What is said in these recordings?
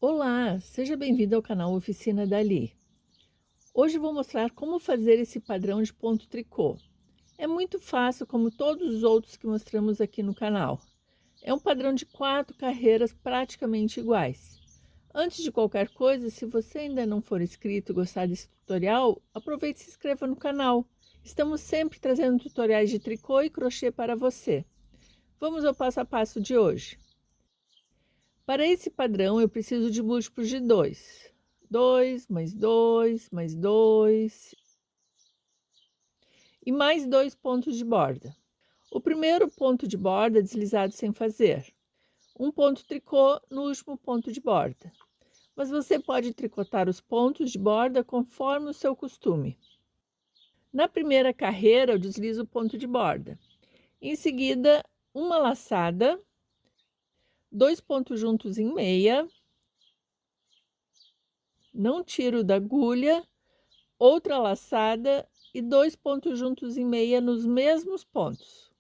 Olá, seja bem-vindo ao canal Oficina Dali. Hoje vou mostrar como fazer esse padrão de ponto tricô. É muito fácil, como todos os outros que mostramos aqui no canal. É um padrão de 4 carreiras praticamente iguais. Antes de qualquer coisa, se você ainda não for inscrito e gostar desse tutorial, aproveite e se inscreva no canal. Estamos sempre trazendo tutoriais de tricô e crochê para você. Vamos ao passo a passo de hoje. Para esse padrão, eu preciso de múltiplos de 2. 2 mais 2 mais 2 e mais 2 pontos de borda. O primeiro ponto de borda deslizado sem fazer. Um ponto tricô no último ponto de borda. Mas você pode tricotar os pontos de borda conforme o seu costume. Na primeira carreira, eu deslizo o ponto de borda. Em seguida, uma laçada, 2 pontos juntos em meia, não tiro da agulha, outra laçada e 2 pontos juntos em meia nos mesmos pontos.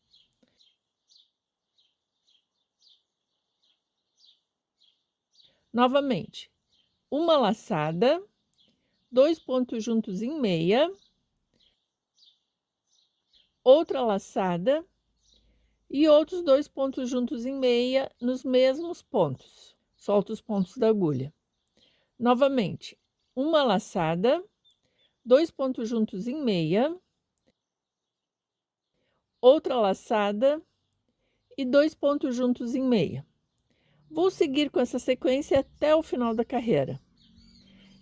Novamente, uma laçada, 2 pontos juntos em meia, outra laçada e outros 2 pontos juntos em meia nos mesmos pontos. Solto os pontos da agulha. Novamente, uma laçada, 2 pontos juntos em meia, outra laçada e 2 pontos juntos em meia. Vou seguir com essa sequência até o final da carreira.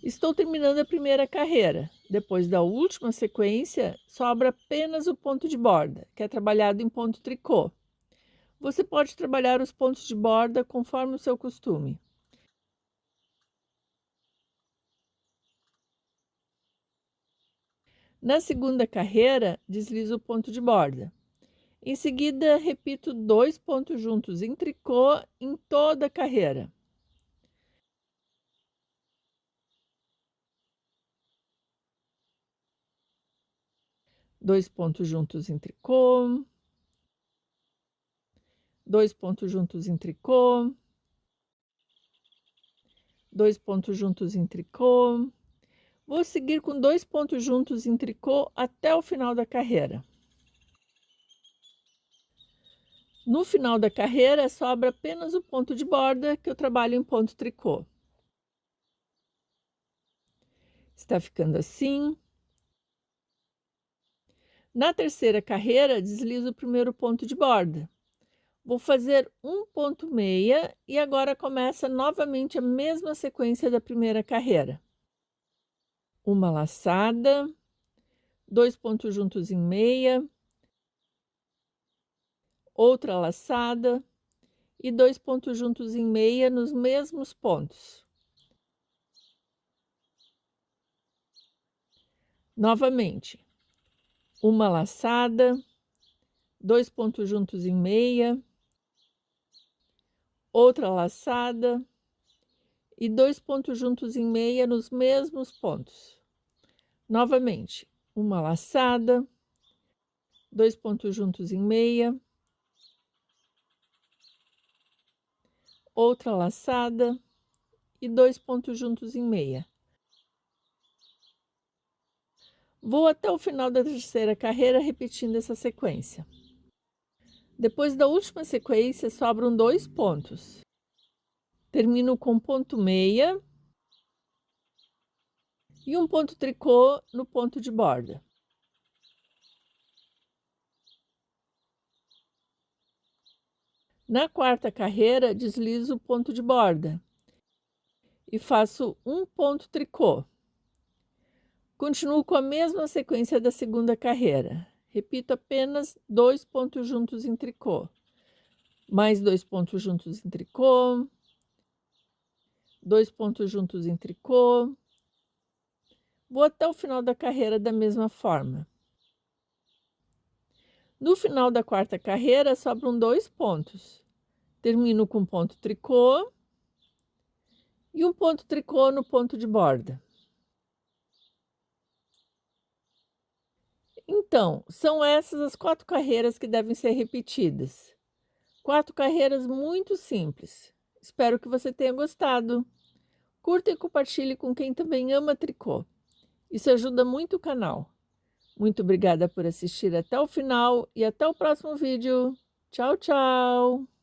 Estou terminando a primeira carreira. Depois da última sequência, sobra apenas o ponto de borda, que é trabalhado em ponto tricô. Você pode trabalhar os pontos de borda conforme o seu costume. Na segunda carreira, deslizo o ponto de borda. Em seguida, repito 2 pontos juntos em tricô em toda a carreira. Dois pontos juntos em tricô, 2 pontos juntos em tricô, 2 pontos juntos em tricô. Vou seguir com 2 pontos juntos em tricô até o final da carreira. No final da carreira, sobra apenas o ponto de borda, que eu trabalho em ponto tricô. Está ficando assim. Na terceira carreira, deslizo o primeiro ponto de borda. Vou fazer um ponto meia e agora começa novamente a mesma sequência da primeira carreira. Uma laçada, 2 pontos juntos em meia, outra laçada e 2 pontos juntos em meia nos mesmos pontos. Novamente, uma laçada, 2 pontos juntos em meia, outra laçada e 2 pontos juntos em meia nos mesmos pontos. Novamente, uma laçada, 2 pontos juntos em meia, outra laçada e 2 pontos juntos em meia. Vou até o final da terceira carreira repetindo essa sequência. Depois da última sequência, sobram 2 pontos. Termino com ponto meia e um ponto tricô no ponto de borda. Na quarta carreira, deslizo o ponto de borda e faço um ponto tricô. Continuo com a mesma sequência da segunda carreira. Repito apenas 2 pontos juntos em tricô. Mais 2 pontos juntos em tricô. 2 pontos juntos em tricô. Vou até o final da carreira da mesma forma. No final da quarta carreira, sobram 2 pontos. Termino com ponto tricô e um ponto tricô no ponto de borda. Então, são essas as 4 carreiras que devem ser repetidas. 4 carreiras muito simples. Espero que você tenha gostado. Curta e compartilhe com quem também ama tricô. Isso ajuda muito o canal. Muito obrigada por assistir até o final e até o próximo vídeo. Tchau, tchau!